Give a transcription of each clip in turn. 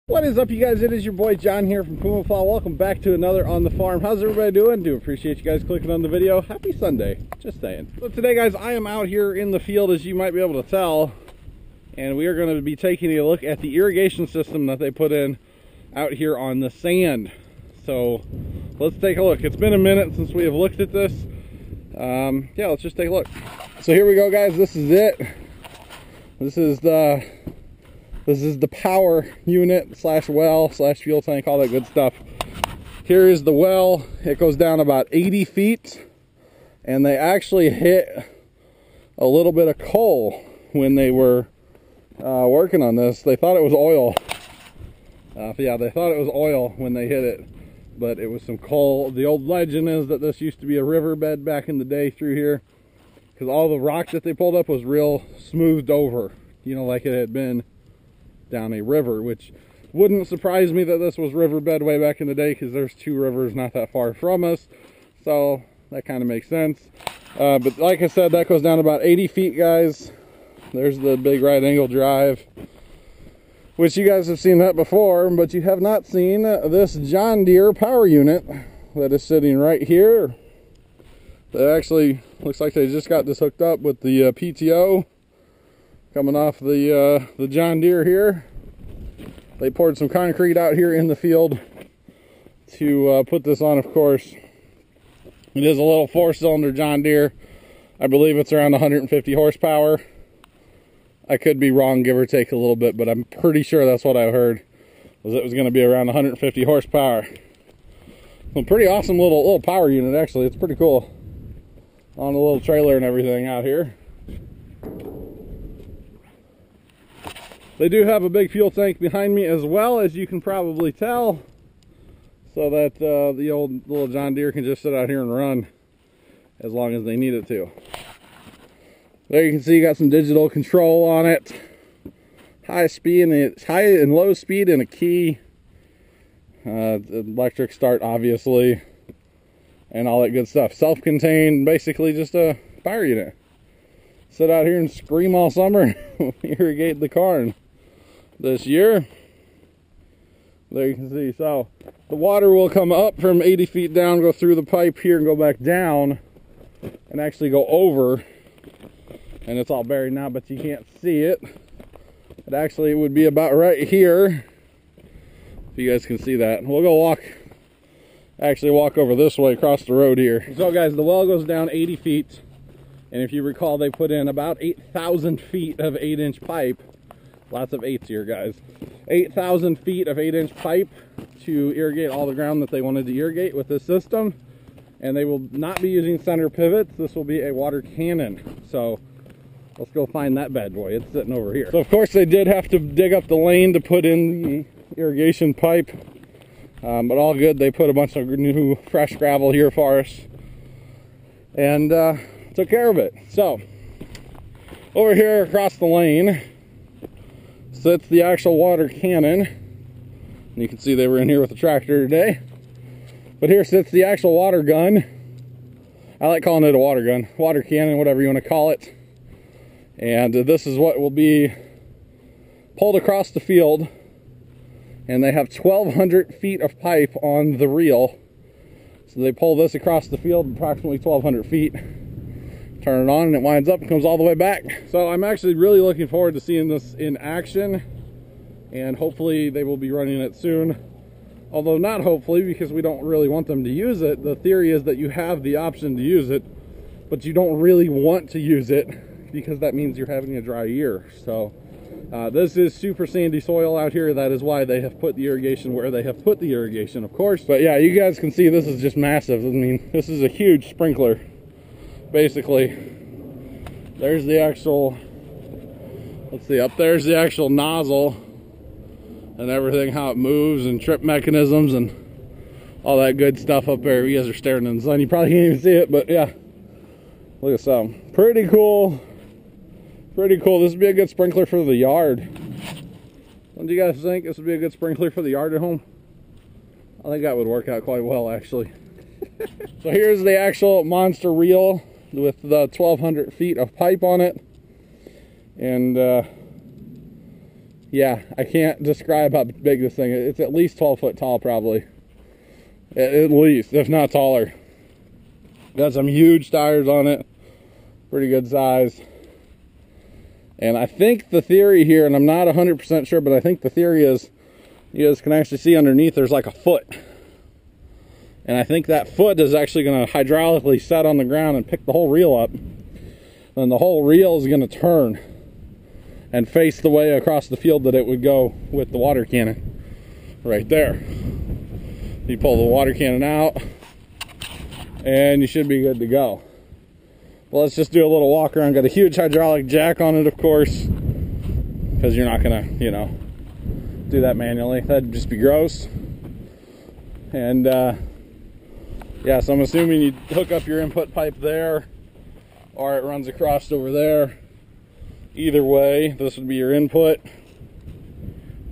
What is up, you guys? It is your boy John here from Puma Plow. Welcome back to another On the Farm. How's everybody doing? Do appreciate you guys clicking on the video. Happy Sunday. Just saying. So today, guys, I am out here in the field, as you might be able to tell, and we are going to be taking a look at the irrigation system that they put in out here on the sand. So let's take a look. It's been a minute since we have looked at this. Yeah, let's just take a look. So here we go, guys. This is it. This is the power unit slash well slash fuel tank, all that good stuff. Here is the well. It goes down about 80 feet, and they actually hit a little bit of coal when they were working on this. They thought it was oil. Yeah, they thought it was oil when they hit it, but it was some coal. The old legend is that this used to be a riverbed back in the day through here, because all the rock that they pulled up was real smoothed over, you know, like it had been down a river, which wouldn't surprise me that this was riverbed way back in the day, because there's two rivers not that far from us, so that kind of makes sense. But like I said, that goes down about 80 feet, guys. There's the big right angle drive, which you guys have seen that before, but you have not seen this John Deere power unit that is sitting right here. That actually looks like they just got this hooked up with the PTO coming off the John Deere here. They poured some concrete out here in the field to put this on, of course. It is a little 4-cylinder John Deere. I believe it's around 150 horsepower. I could be wrong, give or take a little bit, but I'm pretty sure that's what I heard, was it was going to be around 150 horsepower. A pretty awesome little power unit, actually. It's pretty cool. On a little trailer and everything out here. They do have a big fuel tank behind me as well, as you can probably tell, so that the old little John Deere can just sit out here and run as long as they need it to. There you can see you got some digital control on it, high and low speed and a key, electric start obviously, and all that good stuff. Self-contained, basically just a power unit. Sit out here and scream all summer, irrigate the corn. This year, there you can see, so the water will come up from 80 feet down, go through the pipe here and go back down and actually go over, and it's all buried now, but you can't see it. It actually would be about right here, if you guys can see that. We'll go walk over this way across the road here. So guys, the well goes down 80 feet, and if you recall, they put in about 8,000 feet of 8-inch pipe. Lots of 8s here, guys. 8,000 feet of 8-inch pipe to irrigate all the ground that they wanted to irrigate with this system. And they will not be using center pivots. This will be a water cannon. So let's go find that bad boy. It's sitting over here. So of course they did have to dig up the lane to put in the irrigation pipe. But all good. They put a bunch of new fresh gravel here for us. And took care of it. So over here across the lane sits the actual water cannon. And you can see they were in here with the tractor today. But here sits the actual water gun. I like calling it a water gun, water cannon, whatever you want to call it. And this is what will be pulled across the field. And they have 1,200 feet of pipe on the reel. So they pull this across the field, approximately 1,200 feet. Turn it on and it winds up and comes all the way back. So I'm actually really looking forward to seeing this in action, and hopefully they will be running it soon. Although not hopefully, because we don't really want them to use it. The theory is that you have the option to use it, but you don't really want to use it, because that means you're having a dry year. So this is super sandy soil out here. That is why they have put the irrigation where they have put the irrigation, of course. But yeah, you guys can see this is just massive. I mean, this is a huge sprinkler. Basically, there's the actual, let's see, up there's the actual nozzle and everything, how it moves, and trip mechanisms and all that good stuff up there. You guys are staring in the sun, you probably can't even see it, but yeah, look at some. Pretty cool. Pretty cool. This would be a good sprinkler for the yard. What do you guys think? This would be a good sprinkler for the yard at home? I think that would work out quite well, actually. So here's the actual monster reel with the 1,200 feet of pipe on it, and yeah, I can't describe how big this thing is. It's at least 12 foot tall, probably. At least, if not taller. Got some huge tires on it. Pretty good size. And I think the theory here, and I'm not 100% sure, but I think the theory is, you guys can actually see underneath there's like a foot. And I think that foot is actually going to hydraulically set on the ground and pick the whole reel up. And the whole reel is going to turn and face the way across the field that it would go with the water cannon. Right there. You pull the water cannon out, and you should be good to go. Well, let's just do a little walk around. Got a huge hydraulic jack on it, of course, because you're not gonna, you know, do that manually. That'd just be gross. And yeah, so I'm assuming you hook up your input pipe there, or it runs across over there. Either way, this would be your input,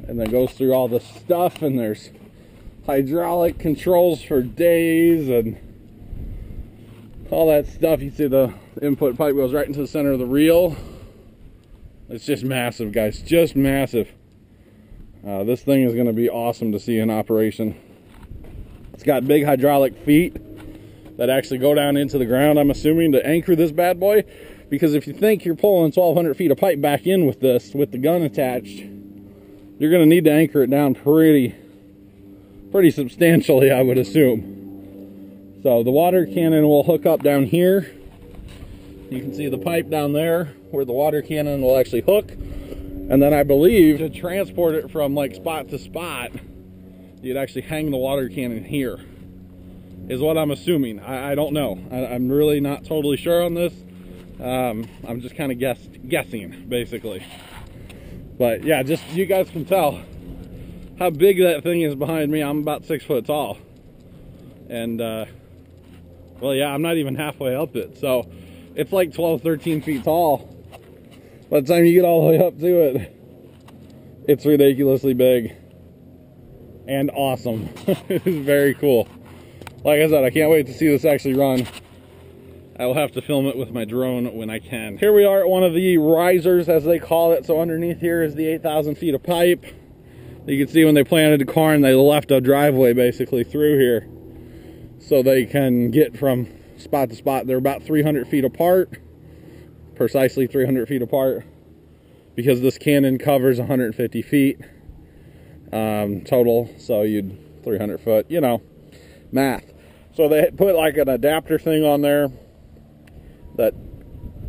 and then goes through all this stuff, and there's hydraulic controls for days and all that stuff. You see the input pipe goes right into the center of the reel. It's just massive, guys, just massive. This thing is going to be awesome to see in operation. It's got big hydraulic feet that actually go down into the ground, I'm assuming, to anchor this bad boy. Because if you think you're pulling 1,200 feet of pipe back in with this, with the gun attached, you're going to need to anchor it down pretty substantially, I would assume. So the water cannon will hook up down here. You can see the pipe down there where the water cannon will actually hook. And then I believe to transport it from like spot to spot, you'd actually hang the water cannon here, is what I'm assuming. I don't know. I'm really not totally sure on this. I'm just kind of guessing, basically. But yeah, just you guys can tell how big that thing is behind me. I'm about 6 foot tall. And, well, yeah, I'm not even halfway up it. So it's like 12, 13 feet tall. By the time you get all the way up to it, it's ridiculously big and awesome. It is very cool. Like I said, I can't wait to see this actually run. I will have to film it with my drone when I can. Here we are at one of the risers, as they call it. So underneath here is the 8,000 feet of pipe. You can see when they planted the corn, they left a driveway basically through here, so they can get from spot to spot. They're about 300 feet apart, precisely 300 feet apart, because this cannon covers 150 feet total. So you'd 300 foot, you know, math. So they put like an adapter thing on there that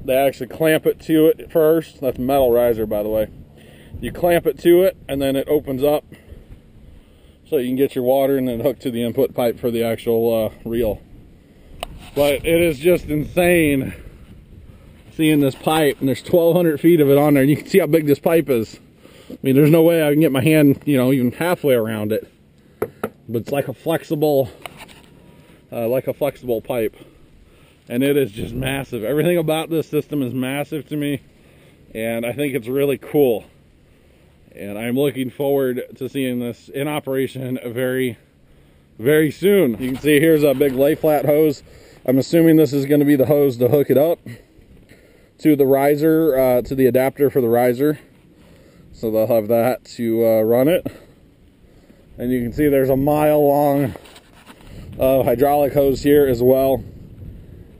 they actually clamp it to it first. That's a metal riser, by the way. You clamp it to it, and then it opens up so you can get your water and then hook to the input pipe for the actual reel. But it is just insane seeing this pipe, and there's 1,200 feet of it on there, and you can see how big this pipe is. I mean, there's no way I can get my hand, you know, even halfway around it. But it's like a flexible pipe, and it is just massive. Everything about this system is massive to me, and I think it's really cool. And I'm looking forward to seeing this in operation very, very soon. You can see here's a big lay flat hose. I'm assuming this is going to be the hose to hook it up to the riser, to the adapter for the riser. So they'll have that to run it. And you can see there's a mile long hydraulic hose here as well.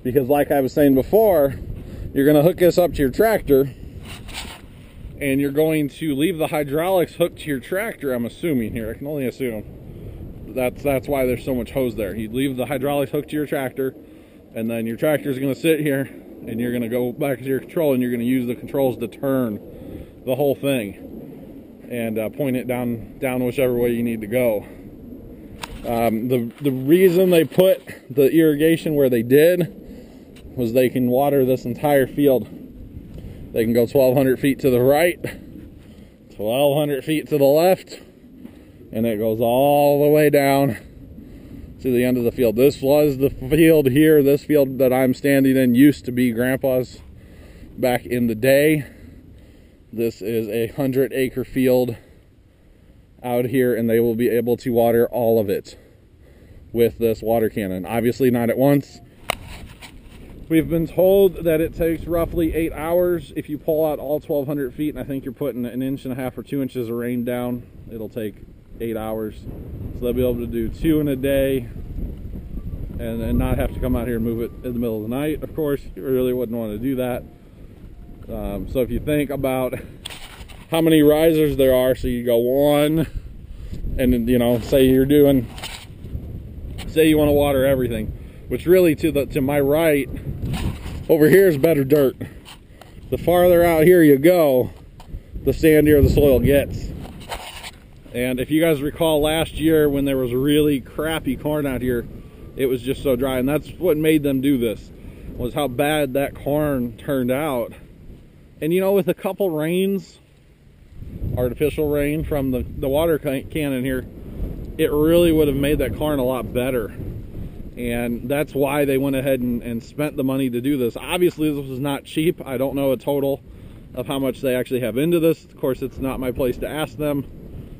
Because like I was saying before, you're going to hook this up to your tractor, and you're going to leave the hydraulics hooked to your tractor, I'm assuming here. I can only assume. That's why there's so much hose there. You leave the hydraulics hooked to your tractor, and then your tractor's going to sit here, and you're going to go back to your control, and you're going to use the controls to turn the whole thing and point it down whichever way you need to go. The reason they put the irrigation where they did was they can water this entire field. They can go 1,200 feet to the right, 1,200 feet to the left, and it goes all the way down to the end of the field. This was the field here. This field that I'm standing in used to be Grandpa's back in the day. This is a 100-acre field out here, and they will be able to water all of it with this water cannon. Obviously not at once, We've been told that it takes roughly 8 hours if you pull out all 1,200 feet, and I think you're putting 1.5 inches or 2 inches of rain down. It'll take 8 hours. So they'll be able to do 2 in a day and not have to come out here and move it in the middle of the night. Of course, you really wouldn't want to do that. So if you think about how many risers there are, so you go 1, and then, you know, say you want to water everything, which really to my right over here is better dirt. The farther out here you go, the sandier the soil gets. And if you guys recall last year when there was really crappy corn out here, it was just so dry, and that's what made them do this, was how bad that corn turned out. And you know, with a couple rains, artificial rain from the water cannon here, it really would have made that corn a lot better. And that's why they went ahead and spent the money to do this. Obviously this was not cheap. I don't know a total of how much they actually have into this. Of course, it's not my place to ask them.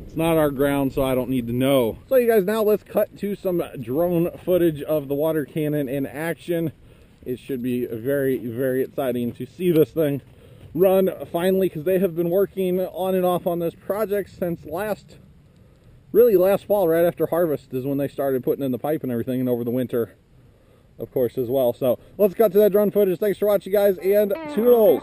It's not our ground, so I don't need to know. So you guys, now let's cut to some drone footage of the water cannon in action. It should be very, very exciting to see this thing run finally, because they have been working on and off on this project since last fall, right after harvest is when they started putting in the pipe and everything, and over the winter, of course, as well. So let's cut to that drone footage. Thanks for watching, guys, and toodles.